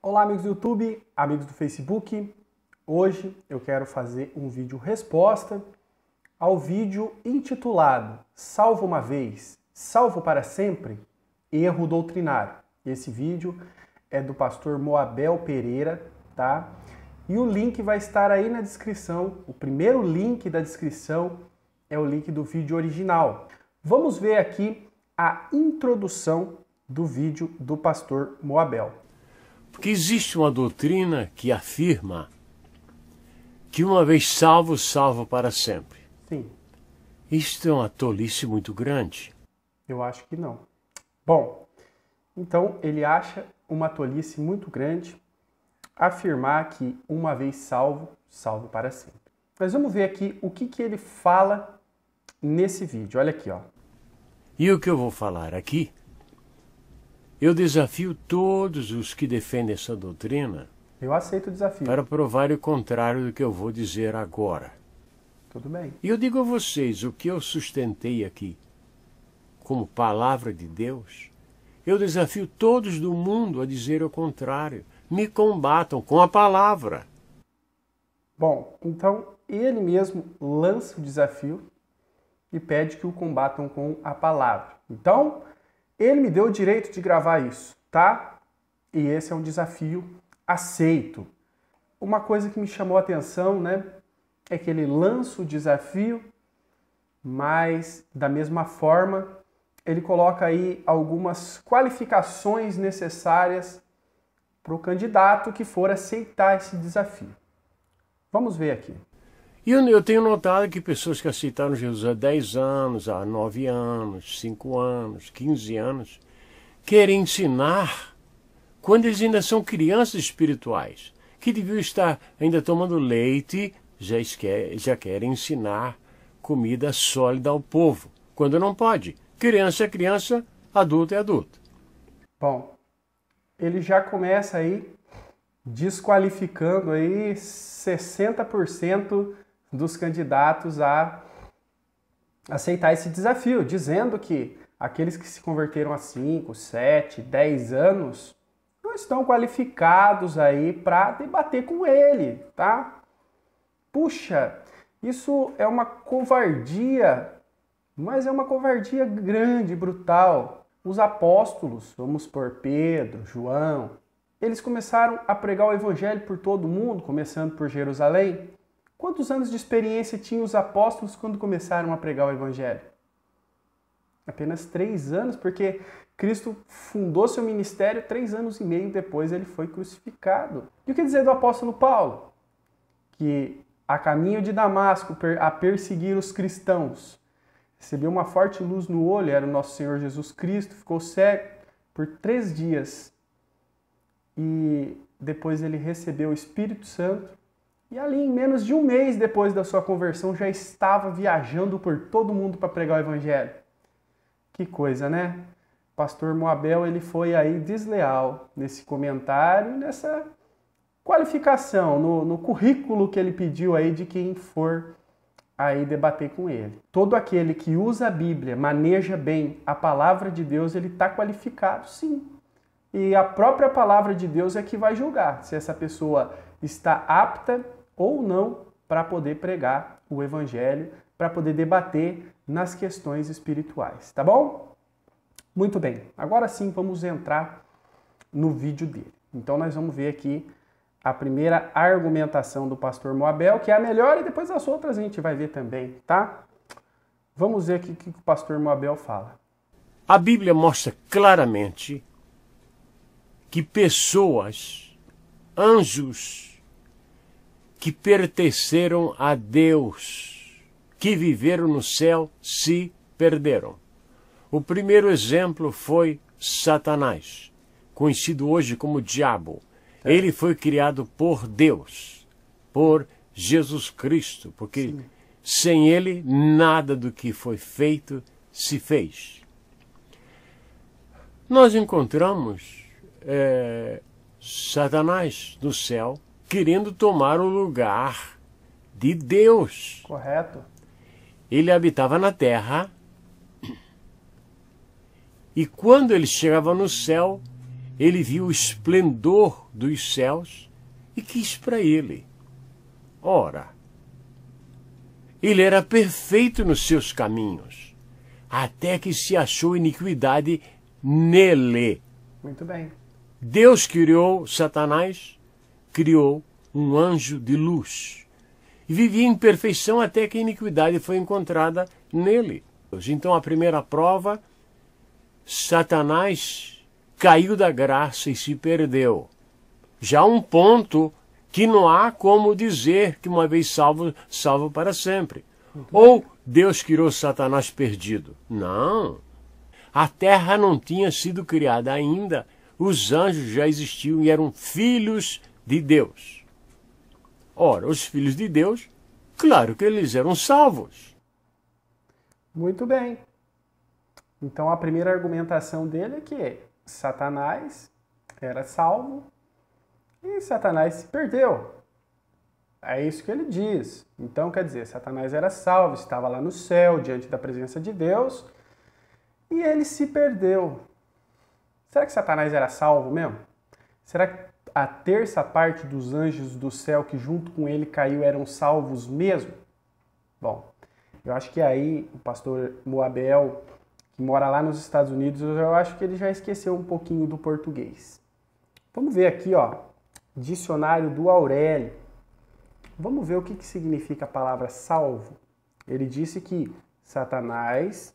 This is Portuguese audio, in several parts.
Olá, amigos do YouTube, amigos do Facebook. Hoje eu quero fazer um vídeo resposta ao vídeo intitulado Salvo uma vez, salvo para sempre? Erro doutrinário. Esse vídeo é do pastor Moabel Pereira, tá? E o link vai estar aí na descrição. O primeiro link da descrição é o link do vídeo original. Vamos ver aqui a introdução do vídeo do pastor Moabel. Porque existe uma doutrina que afirma que uma vez salvo, salvo para sempre. Sim. Isto é uma tolice muito grande. Eu acho que não. Bom, então ele acha uma tolice muito grande afirmar que uma vez salvo, salvo para sempre. Mas vamos ver aqui o que ele fala nesse vídeo. Olha aqui, ó. E o que eu vou falar aqui, eu desafio todos os que defendem essa doutrina Eu aceito o desafio. para provar o contrário do que eu vou dizer agora. Tudo bem. E eu digo a vocês, o que eu sustentei aqui como palavra de Deus, eu desafio todos do mundo a dizer o contrário. Me combatam com a palavra. Bom, então ele mesmo lança o desafio e pede que o combatam com a palavra. Então, ele me deu o direito de gravar isso, tá? E esse é um desafio aceito. Uma coisa que me chamou a atenção, né, é que ele lança o desafio, mas da mesma forma, ele coloca aí algumas qualificações necessárias para o candidato que for aceitar esse desafio. Vamos ver aqui. E eu tenho notado que pessoas que aceitaram Jesus há 10 anos, há 9 anos, 5 anos, 15 anos, querem ensinar quando eles ainda são crianças espirituais, que deviam estar ainda tomando leite, já querem ensinar comida sólida ao povo, quando não pode. Criança é criança, adulto é adulto. Bom, ele já começa aí desqualificando aí 60% dos candidatos a aceitar esse desafio, dizendo que aqueles que se converteram há 5, 7, 10 anos não estão qualificados aí para debater com ele, tá? Puxa, isso é uma covardia, mas é uma covardia grande, brutal. Os apóstolos, vamos por Pedro, João, eles começaram a pregar o evangelho por todo mundo, começando por Jerusalém. Quantos anos de experiência tinham os apóstolos quando começaram a pregar o evangelho? Apenas 3 anos, porque Cristo fundou seu ministério 3 anos e meio depois ele foi crucificado. E o que dizer do apóstolo Paulo? Que a caminho de Damasco, a perseguir os cristãos, recebeu uma forte luz no olho, era o nosso Senhor Jesus Cristo, ficou cego por 3 dias. E depois ele recebeu o Espírito Santo. E ali, em menos de 1 mês depois da sua conversão, já estava viajando por todo mundo para pregar o evangelho. Que coisa, né? O pastor Moabel, ele foi aí desleal nesse comentário, nessa qualificação, no currículo que ele pediu aí de quem for aí debater com ele. Todo aquele que usa a Bíblia, maneja bem a palavra de Deus, ele está qualificado, sim. E a própria palavra de Deus é que vai julgar se essa pessoa está apta ou não para poder pregar o evangelho, para poder debater nas questões espirituais, tá bom? Muito bem, agora sim vamos entrar no vídeo dele. Então nós vamos ver aqui a primeira argumentação do pastor Moabel, que é a melhor, e depois as outras a gente vai ver também, tá? Vamos ver aqui o que o pastor Moabel fala. A Bíblia mostra claramente que pessoas, anjos, que pertenceram a Deus, que viveram no céu, se perderam. O primeiro exemplo foi Satanás, conhecido hoje como diabo. Ele foi criado por Deus, por Jesus Cristo, porque sem ele nada do que foi feito se fez. Nós encontramos Satanás no céu, querendo tomar o lugar de Deus. Correto. Ele habitava na terra, e quando ele chegava no céu, ele viu o esplendor dos céus e quis para ele. Ora, ele era perfeito nos seus caminhos, até que se achou iniquidade nele. Muito bem. Deus criou Satanás, criou um anjo de luz. E vivia em perfeição até que a iniquidade foi encontrada nele. Então a primeira prova, Satanás caiu da graça e se perdeu. Já um ponto que não há como dizer que uma vez salvo, salvo para sempre. Ou Deus criou Satanás perdido. Não. A terra não tinha sido criada ainda. Os anjos já existiam e eram filhos de Deus. Ora, os filhos de Deus, claro que eles eram salvos. Muito bem. Então a primeira argumentação dele é que Satanás era salvo e Satanás se perdeu. É isso que ele diz. Então, quer dizer, Satanás era salvo, estava lá no céu, diante da presença de Deus, e ele se perdeu. Será que Satanás era salvo mesmo? Será que a terça parte dos anjos do céu que junto com ele caiu eram salvos mesmo? Bom, eu acho que aí o pastor Moabel, que mora lá nos Estados Unidos, eu acho que ele já esqueceu um pouquinho do português. Vamos ver aqui, ó, dicionário do Aurélio. Vamos ver o que significa a palavra salvo. Ele disse que Satanás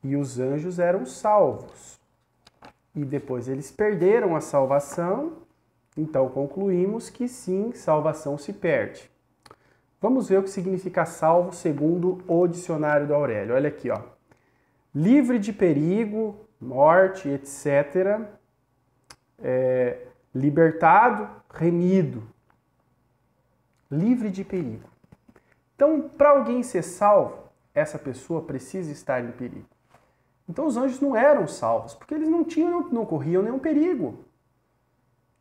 e os anjos eram salvos. E depois eles perderam a salvação, então concluímos que sim, salvação se perde. Vamos ver o que significa salvo segundo o dicionário do Aurélio. Olha aqui, ó. Livre de perigo, morte, etc. Libertado, remido. Livre de perigo. Então, para alguém ser salvo, essa pessoa precisa estar em perigo. Então os anjos não eram salvos, porque eles não corriam nenhum perigo.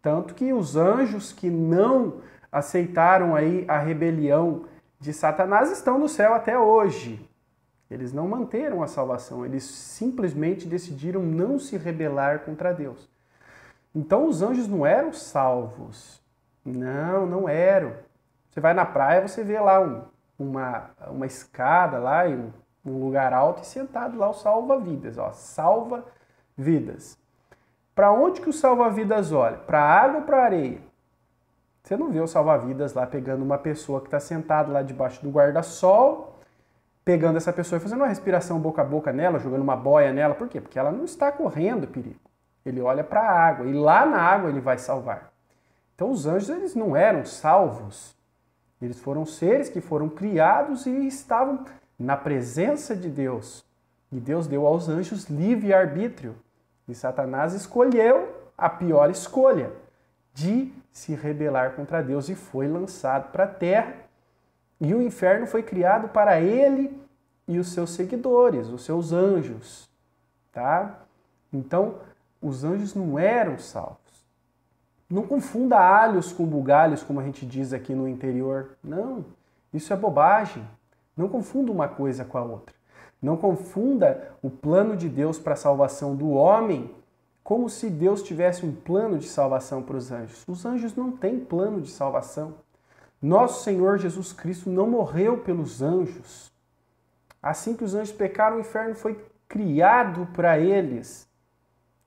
Tanto que os anjos que não aceitaram aí a rebelião de Satanás estão no céu até hoje. Eles não manteram a salvação, eles simplesmente decidiram não se rebelar contra Deus. Então os anjos não eram salvos. Não eram. Você vai na praia, você vê lá uma escada lá e um lugar alto e sentado lá o salva-vidas, ó, salva-vidas. Para onde que o salva-vidas olha? Para a água ou para a areia? Você não vê o salva-vidas lá pegando uma pessoa que está sentada lá debaixo do guarda-sol, pegando essa pessoa e fazendo uma respiração boca a boca nela, jogando uma boia nela. Por quê? Porque ela não está correndo perigo. Ele olha para a água e lá na água ele vai salvar. Então os anjos eles não eram salvos. Eles foram seres que foram criados e estavam na presença de Deus. E Deus deu aos anjos livre-arbítrio. E Satanás escolheu a pior escolha, de se rebelar contra Deus e foi lançado para a terra. E o inferno foi criado para ele e os seus seguidores, os seus anjos. Tá? Então, os anjos não eram salvos. Não confunda alhos com bugalhos, como a gente diz aqui no interior. Não, isso é bobagem. Não confunda uma coisa com a outra. Não confunda o plano de Deus para a salvação do homem como se Deus tivesse um plano de salvação para os anjos. Os anjos não têm plano de salvação. Nosso Senhor Jesus Cristo não morreu pelos anjos. Assim que os anjos pecaram, o inferno foi criado para eles,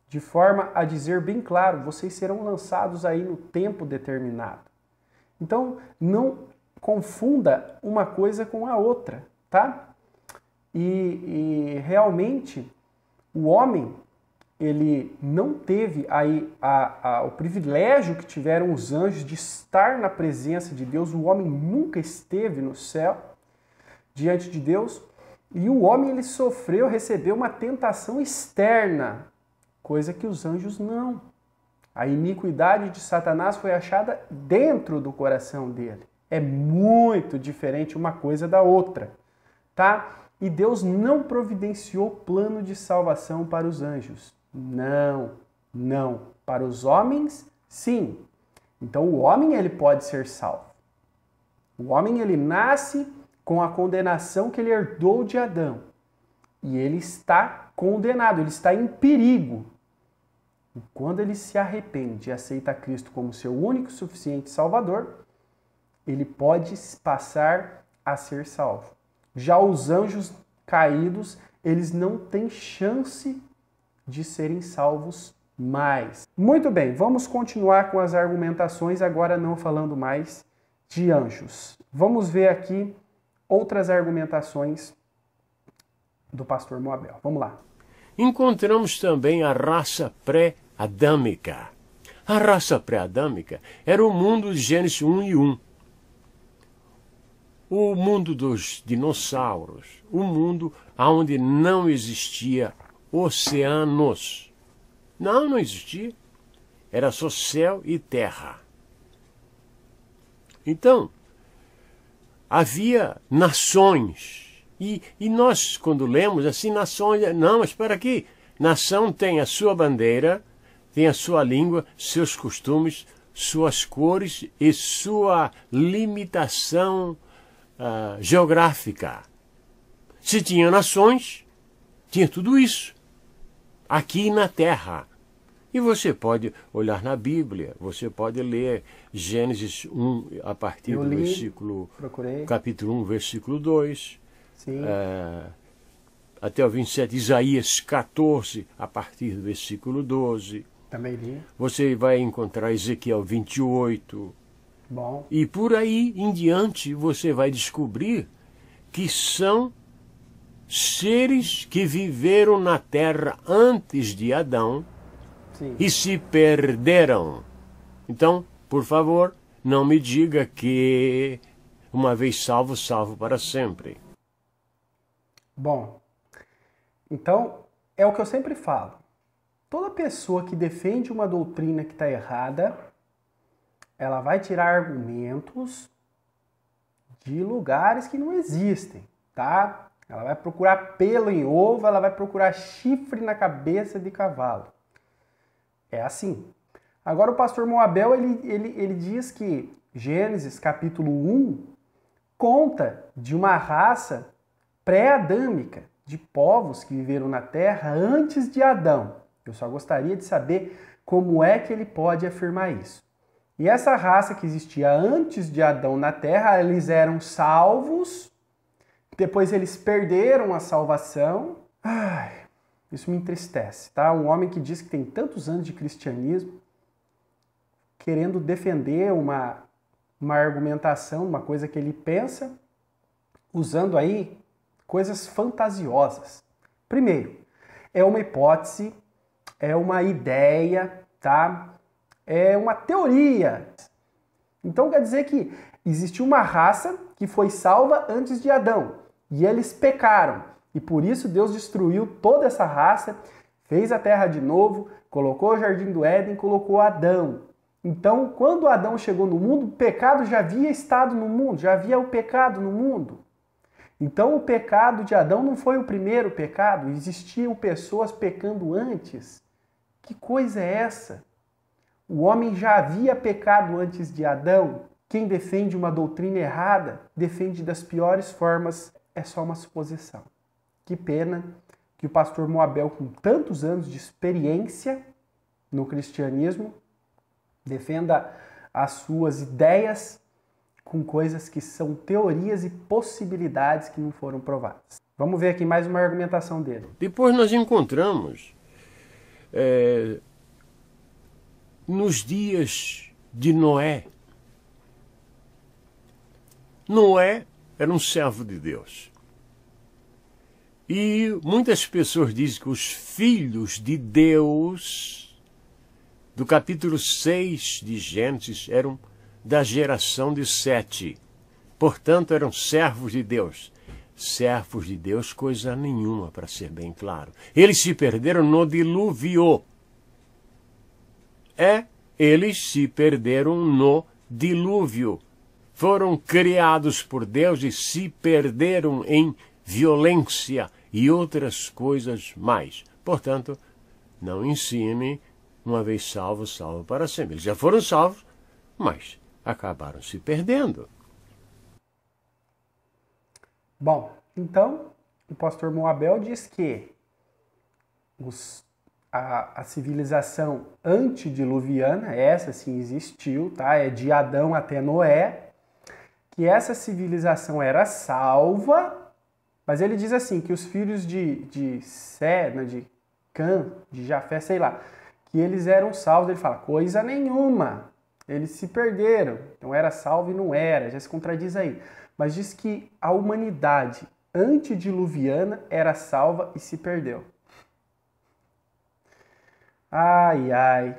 de forma a dizer bem claro, vocês serão lançados aí no tempo determinado. Então, não confunda uma coisa com a outra, tá? E realmente, o homem, ele não teve aí o privilégio que tiveram os anjos de estar na presença de Deus. O homem nunca esteve no céu, diante de Deus. E o homem, ele recebeu uma tentação externa, coisa que os anjos não. A iniquidade de Satanás foi achada dentro do coração dele. É muito diferente uma coisa da outra, tá? E Deus não providenciou plano de salvação para os anjos. Não. Para os homens, sim. Então o homem, ele pode ser salvo. O homem, ele nasce com a condenação que ele herdou de Adão. E ele está condenado, ele está em perigo. E quando ele se arrepende e aceita Cristo como seu único e suficiente Salvador, ele pode passar a ser salvo. Já os anjos caídos, eles não têm chance de serem salvos mais. Muito bem, vamos continuar com as argumentações, agora não falando mais de anjos. Vamos ver aqui outras argumentações do pastor Moabel. Vamos lá. Encontramos também a raça pré-adâmica. A raça pré-adâmica era o mundo de Gênesis 1 e 1. O mundo dos dinossauros, o mundo onde não existia oceanos. Não existia. Era só céu e terra. Então, havia nações. E nós, quando lemos assim, nações... Não, mas espera aqui. Nação tem a sua bandeira, tem a sua língua, seus costumes, suas cores e sua limitação geográfica. Se tinha nações, tinha tudo isso. Aqui na Terra. E você pode olhar na Bíblia, você pode ler Gênesis 1, a partir do versículo... Capítulo 1, versículo 2. Sim. Até o 27, Isaías 14, a partir do versículo 12. Também li. Você vai encontrar Ezequiel 28. Bom. E por aí em diante você vai descobrir que são seres que viveram na terra antes de Adão. Sim. E se perderam. Então, por favor, não me diga que uma vez salvo, salvo para sempre. Bom, então é o que eu sempre falo. Toda pessoa que defende uma doutrina que está errada, ela vai tirar argumentos de lugares que não existem, tá? Ela vai procurar pelo em ovo, ela vai procurar chifre na cabeça de cavalo. É assim. Agora o pastor Moabel, ele diz que Gênesis capítulo 1 conta de uma raça pré-adâmica, de povos que viveram na terra antes de Adão. Eu só gostaria de saber como é que ele pode afirmar isso. E essa raça que existia antes de Adão na terra, eles eram salvos, depois eles perderam a salvação. Ai, isso me entristece, tá? Um homem que diz que tem tantos anos de cristianismo, querendo defender uma argumentação, uma coisa que ele pensa, usando aí coisas fantasiosas. Primeiro, é uma hipótese, é uma ideia, tá? É uma teoria. Então quer dizer que existiu uma raça que foi salva antes de Adão, e eles pecaram. E por isso Deus destruiu toda essa raça, fez a terra de novo, colocou o jardim do Éden, colocou Adão. Então, quando Adão chegou no mundo, o pecado já havia estado no mundo, já havia o pecado no mundo. Então, o pecado de Adão não foi o primeiro pecado, existiam pessoas pecando antes. Que coisa é essa? O homem já havia pecado antes de Adão. Quem defende uma doutrina errada, defende das piores formas, é só uma suposição. Que pena que o pastor Moabel, com tantos anos de experiência no cristianismo, defenda as suas ideias com coisas que são teorias e possibilidades que não foram provadas. Vamos ver aqui mais uma argumentação dele. Depois nós encontramos, nos dias de Noé. Noé era um servo de Deus. E muitas pessoas dizem que os filhos de Deus, do capítulo 6 de Gênesis, eram da geração de Sete. Portanto, eram servos de Deus. Servos de Deus, coisa nenhuma, para ser bem claro. Eles se perderam no dilúvio. Eles se perderam no dilúvio. Foram criados por Deus e se perderam em violência e outras coisas mais. Portanto, não ensine, uma vez salvo, salvo para sempre. Eles já foram salvos, mas acabaram se perdendo. Bom, então, o pastor Moabel diz que a civilização antediluviana, essa sim existiu, tá? É de Adão até Noé, que essa civilização era salva, mas ele diz assim, que os filhos de Sé, né, de Cã, de Jafé, sei lá, que eles eram salvos. Ele fala, coisa nenhuma, eles se perderam, então era salvo e não era, já se contradiz aí. Mas diz que a humanidade antediluviana era salva e se perdeu. Ai, ai,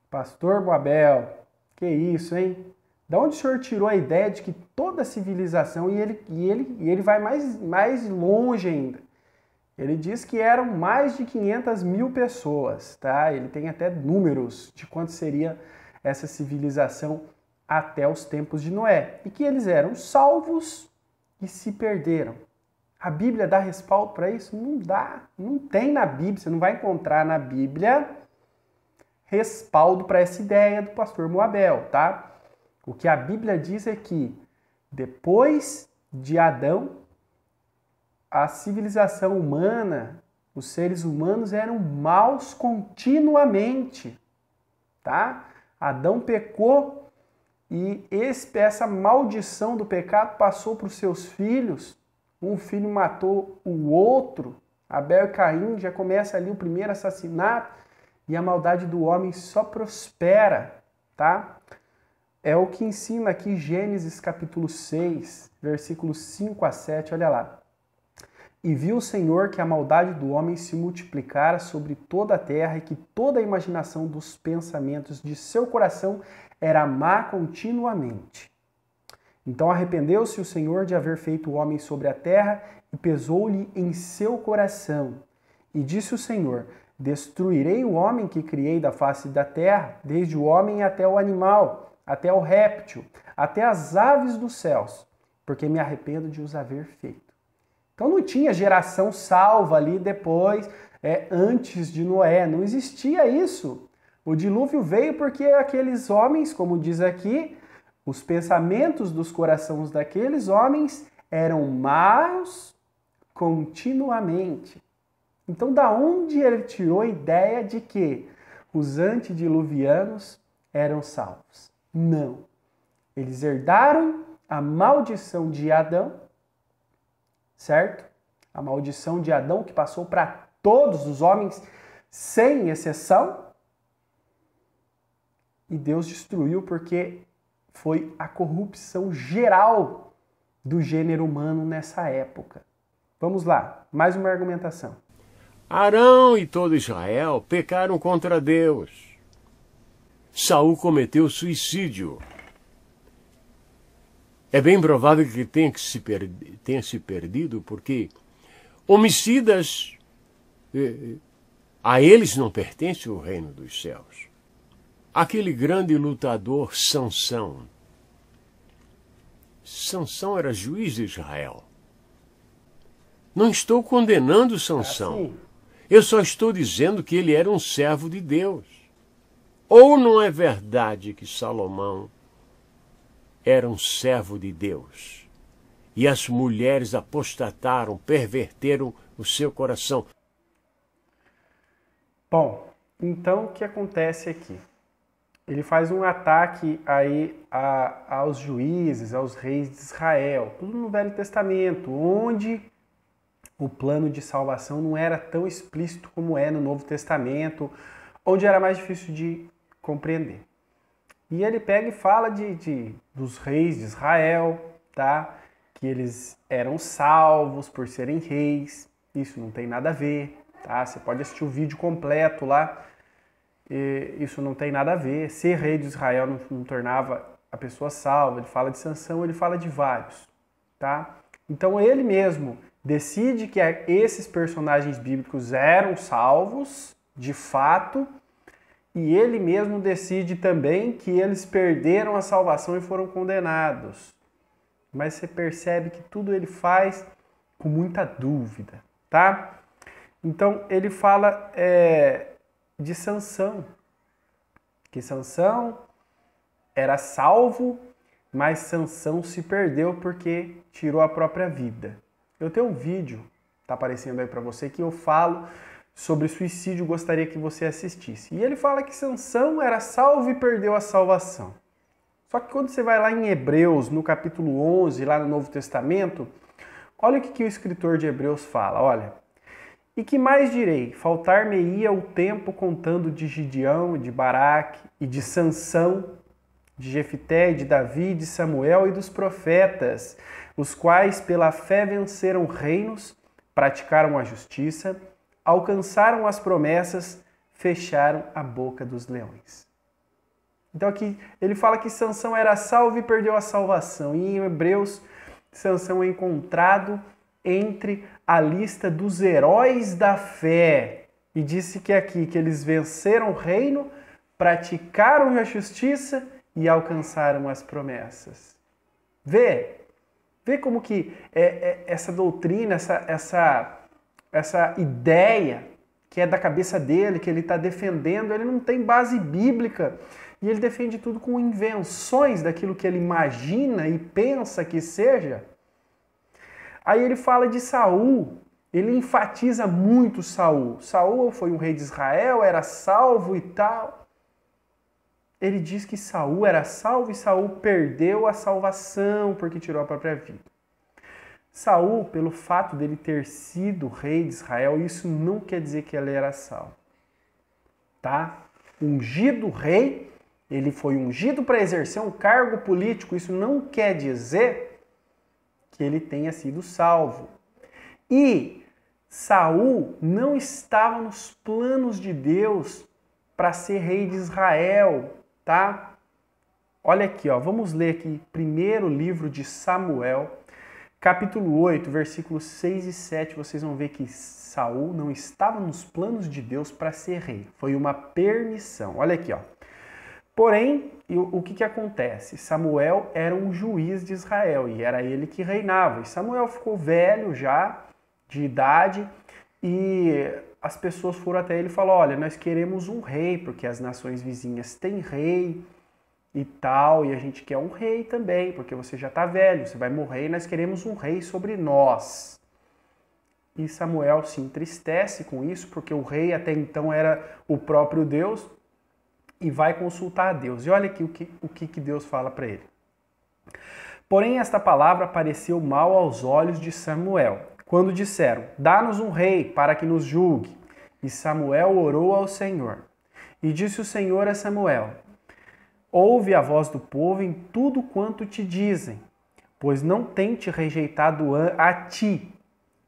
Pastor Moabel, que isso, hein? Da onde o senhor tirou a ideia de que toda a civilização, e ele vai mais longe ainda. Ele diz que eram mais de 500 mil pessoas, tá? Ele tem até números de quanto seria essa civilização até os tempos de Noé. E que eles eram salvos e se perderam. A Bíblia dá respaldo para isso? Não dá. Não tem na Bíblia, você não vai encontrar na Bíblia respaldo para essa ideia do pastor Moabel, tá? O que a Bíblia diz é que depois de Adão, a civilização humana, os seres humanos eram maus continuamente, tá? Adão pecou e essa maldição do pecado passou para os seus filhos. Um filho matou o outro, Abel e Caim, já começa ali o primeiro assassinato e a maldade do homem só prospera, tá? É o que ensina aqui Gênesis capítulo 6, versículos 5 a 7, olha lá. E viu o Senhor que a maldade do homem se multiplicara sobre toda a terra e que toda a imaginação dos pensamentos de seu coração era má continuamente. Então arrependeu-se o Senhor de haver feito o homem sobre a terra e pesou-lhe em seu coração. E disse o Senhor, destruirei o homem que criei da face da terra, desde o homem até o animal, até o réptil, até as aves dos céus, porque me arrependo de os haver feito. Então não tinha geração salva ali depois, antes de Noé, não existia isso. O dilúvio veio porque aqueles homens, como diz aqui, os pensamentos dos corações daqueles homens eram maus continuamente. Então, da onde ele tirou a ideia de que os antediluvianos eram salvos? Não. Eles herdaram a maldição de Adão, certo? A maldição de Adão que passou para todos os homens, sem exceção. E Deus destruiu porque foi a corrupção geral do gênero humano nessa época. Vamos lá, mais uma argumentação. Arão e todo Israel pecaram contra Deus. Saul cometeu suicídio. É bem provável que tenha se perdido, porque homicidas, a eles não pertence o reino dos céus. Aquele grande lutador Sansão. Sansão era juiz de Israel. Não estou condenando Sansão. Assim. Eu só estou dizendo que ele era um servo de Deus. Ou não é verdade que Salomão era um servo de Deus e as mulheres apostataram, perverteram o seu coração? Bom, então o que acontece aqui? Ele faz um ataque aí aos juízes, aos reis de Israel, tudo no Velho Testamento, onde o plano de salvação não era tão explícito como é no Novo Testamento, onde era mais difícil de compreender. E ele pega e fala dos reis de Israel, tá? Que eles eram salvos por serem reis. Isso não tem nada a ver, tá? Você pode assistir o vídeo completo lá. Isso não tem nada a ver. Ser rei de Israel não tornava a pessoa salva. Ele fala de Sansão, ele fala de vários, tá? Então ele mesmo decide que esses personagens bíblicos eram salvos, de fato, e ele mesmo decide também que eles perderam a salvação e foram condenados. Mas você percebe que tudo ele faz com muita dúvida, tá? Então ele fala de Sansão, que Sansão era salvo, mas Sansão se perdeu porque tirou a própria vida. Eu tenho um vídeo, tá aparecendo aí para você, que eu falo sobre suicídio, gostaria que você assistisse. E ele fala que Sansão era salvo e perdeu a salvação. Só que quando você vai lá em Hebreus, no capítulo 11, lá no Novo Testamento, olha o que o escritor de Hebreus fala, olha. E que mais direi? Faltar-me-ia o tempo contando de Gideão, de Baraque e de Sansão, de Jefité, de Davi, de Samuel e dos profetas, os quais pela fé venceram reinos, praticaram a justiça, alcançaram as promessas, fecharam a boca dos leões. Então aqui ele fala que Sansão era salvo e perdeu a salvação. E em Hebreus, Sansão é encontrado entre a lista dos heróis da fé. E disse que aqui que eles venceram o reino, praticaram a justiça e alcançaram as promessas. Vê como que essa doutrina, essa ideia que é da cabeça dele, que ele está defendendo, ele não tem base bíblica. E ele defende tudo com invenções daquilo que ele imagina e pensa que seja. Aí ele fala de Saul, ele enfatiza muito Saul. Saul foi um rei de Israel, era salvo e tal. Ele diz que Saul era salvo e Saul perdeu a salvação porque tirou a própria vida. Saul, pelo fato dele ter sido rei de Israel, isso não quer dizer que ele era salvo. Tá? Ungido rei, ele foi ungido para exercer um cargo político, isso não quer dizer que ele tenha sido salvo. E Saul não estava nos planos de Deus para ser rei de Israel, tá? Olha aqui, ó, vamos ler aqui primeiro livro de Samuel, capítulo 8, versículos 6 e 7, vocês vão ver que Saul não estava nos planos de Deus para ser rei. Foi uma permissão. Olha aqui, ó. Porém, o que acontece? Samuel era um juiz de Israel e era ele que reinava. E Samuel ficou velho já, de idade, e as pessoas foram até ele e falaram, olha, nós queremos um rei, porque as nações vizinhas têm rei e tal, e a gente quer um rei também, porque você já está velho, você vai morrer e nós queremos um rei sobre nós. E Samuel se entristece com isso, porque o rei até então era o próprio Deus, e vai consultar a Deus. E olha aqui o que Deus fala para ele. Porém, esta palavra pareceu mal aos olhos de Samuel, quando disseram, dá-nos um rei para que nos julgue. E Samuel orou ao Senhor. E disse o Senhor a Samuel, ouve a voz do povo em tudo quanto te dizem, pois não tem te rejeitado a ti,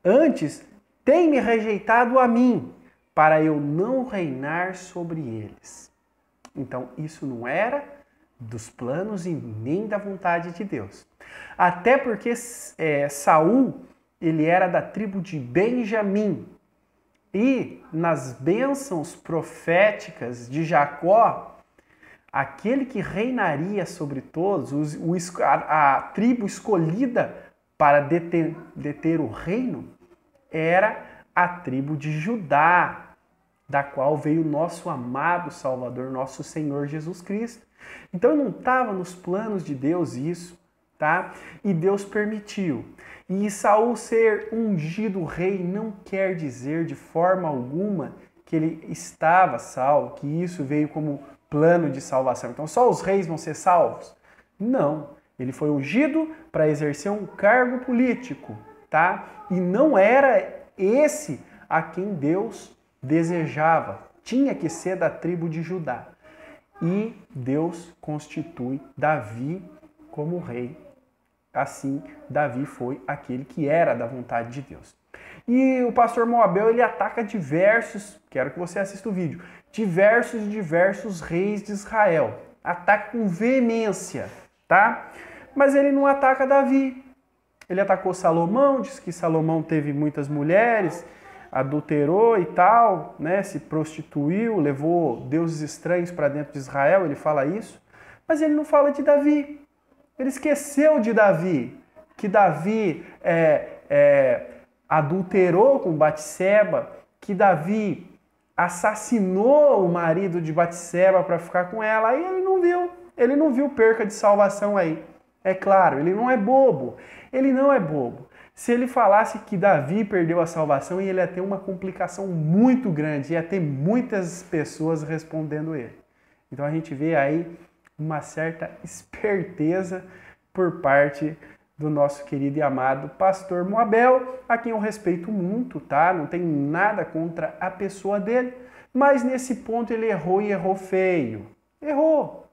antes tem-me rejeitado a mim, para eu não reinar sobre eles. Então, isso não era dos planos e nem da vontade de Deus. Até porque Saul, ele era da tribo de Benjamim. E nas bênçãos proféticas de Jacó, aquele que reinaria sobre todos, a tribo escolhida para deter o reino, era a tribo de Judá, da qual veio o nosso amado Salvador, nosso Senhor Jesus Cristo. Então não estava nos planos de Deus isso, tá? E Deus permitiu. E Saul ser ungido rei não quer dizer de forma alguma que ele estava salvo, que isso veio como plano de salvação. Então só os reis vão ser salvos? Não. Ele foi ungido para exercer um cargo político, tá? E não era esse a quem Deus desejava, tinha que ser da tribo de Judá. E Deus constitui Davi como rei. Assim, Davi foi aquele que era da vontade de Deus. E o pastor Moabel, ele ataca diversos, quero que você assista o vídeo, diversos reis de Israel. Ataca com veemência, tá? Mas ele não ataca Davi. Ele atacou Salomão, diz que Salomão teve muitas mulheres, adulterou e tal, né, se prostituiu, levou deuses estranhos para dentro de Israel, ele fala isso, mas ele não fala de Davi. Ele esqueceu de Davi, que Davi adulterou com Batseba, que Davi assassinou o marido de Batseba para ficar com ela, aí ele não viu perca de salvação aí. É claro, ele não é bobo, Se ele falasse que Davi perdeu a salvação, ele ia ter uma complicação muito grande, ia ter muitas pessoas respondendo ele. Então a gente vê aí uma certa esperteza por parte do nosso querido e amado pastor Moabel, a quem eu respeito muito, tá? Não tenho nada contra a pessoa dele, mas nesse ponto ele errou e errou feio. Errou.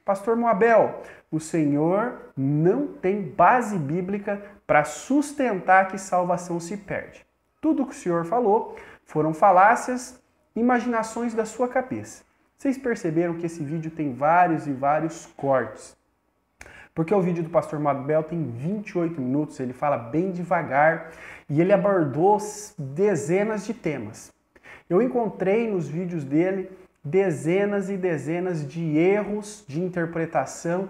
Pastor Moabel, o Senhor não tem base bíblica para sustentar que salvação se perde. Tudo que o Senhor falou foram falácias, imaginações da sua cabeça. Vocês perceberam que esse vídeo tem vários e vários cortes. Porque o vídeo do pastor Moabel tem 28 minutos, ele fala bem devagar e ele abordou dezenas de temas. Eu encontrei nos vídeos dele dezenas e dezenas de erros de interpretação,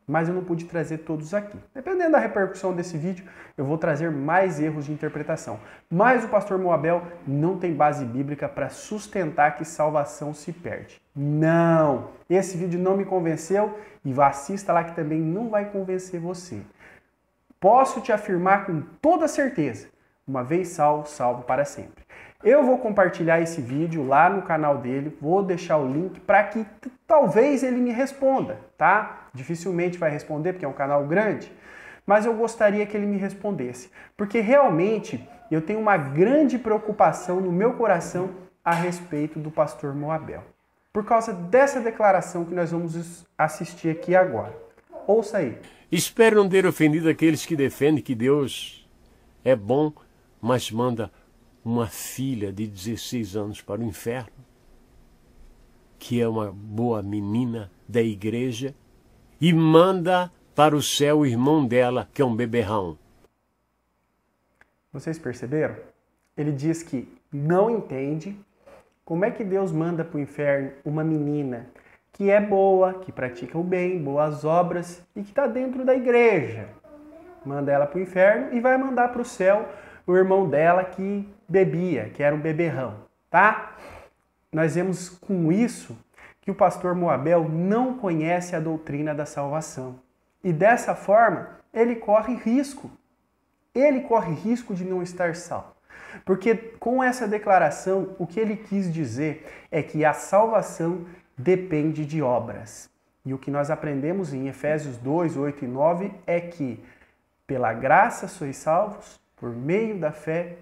mas eu não pude trazer todos aqui. Dependendo da repercussão desse vídeo, eu vou trazer mais erros de interpretação. Mas o pastor Moabel não tem base bíblica para sustentar que salvação se perde. Não! Esse vídeo não me convenceu e assista lá que também não vai convencer você. Posso te afirmar com toda certeza, uma vez salvo, salvo para sempre. Eu vou compartilhar esse vídeo lá no canal dele, vou deixar o link para que talvez ele me responda, tá? Dificilmente vai responder porque é um canal grande, mas eu gostaria que ele me respondesse, porque realmente eu tenho uma grande preocupação no meu coração a respeito do pastor Moabel, por causa dessa declaração que nós vamos assistir aqui agora. Ouça aí. Espero não ter ofendido aqueles que defendem que Deus é bom, mas manda uma filha de 16 anos para o inferno, que é uma boa menina da igreja, e manda para o céu o irmão dela, que é um beberrão. Vocês perceberam? Ele diz que não entende como é que Deus manda para o inferno uma menina que é boa, que pratica o bem, boas obras e que está dentro da igreja. Manda ela para o inferno e vai mandar para o céu o irmão dela que bebia, que era um beberrão, tá? Nós vemos com isso que o pastor Moabel não conhece a doutrina da salvação. E dessa forma, ele corre risco. Ele corre risco de não estar salvo. Porque com essa declaração, o que ele quis dizer é que a salvação depende de obras. E o que nós aprendemos em Efésios 2, 8 e 9 é que pela graça sois salvos, por meio da fé,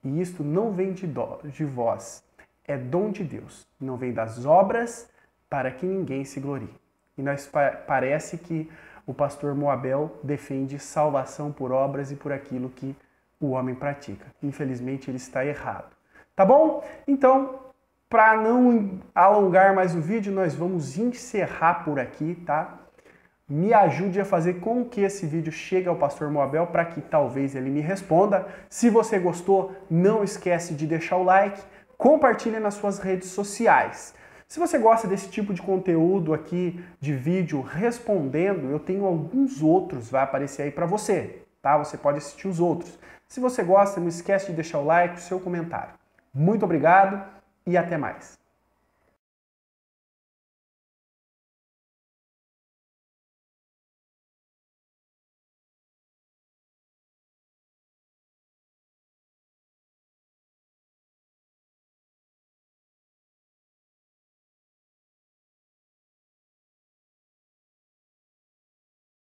e isto não vem de vós, é dom de Deus, não vem das obras, para que ninguém se glorie. E nós parece que o pastor Moabel defende salvação por obras e por aquilo que o homem pratica. Infelizmente ele está errado. Tá bom? Então, para não alongar mais o vídeo, nós vamos encerrar por aqui, tá? Me ajude a fazer com que esse vídeo chegue ao pastor Moabel para que talvez ele me responda. Se você gostou, não esquece de deixar o like, compartilhe nas suas redes sociais. Se você gosta desse tipo de conteúdo aqui, de vídeo respondendo, eu tenho alguns outros, vai aparecer aí para você, tá? Você pode assistir os outros. Se você gosta, não esquece de deixar o like, o seu comentário. Muito obrigado e até mais.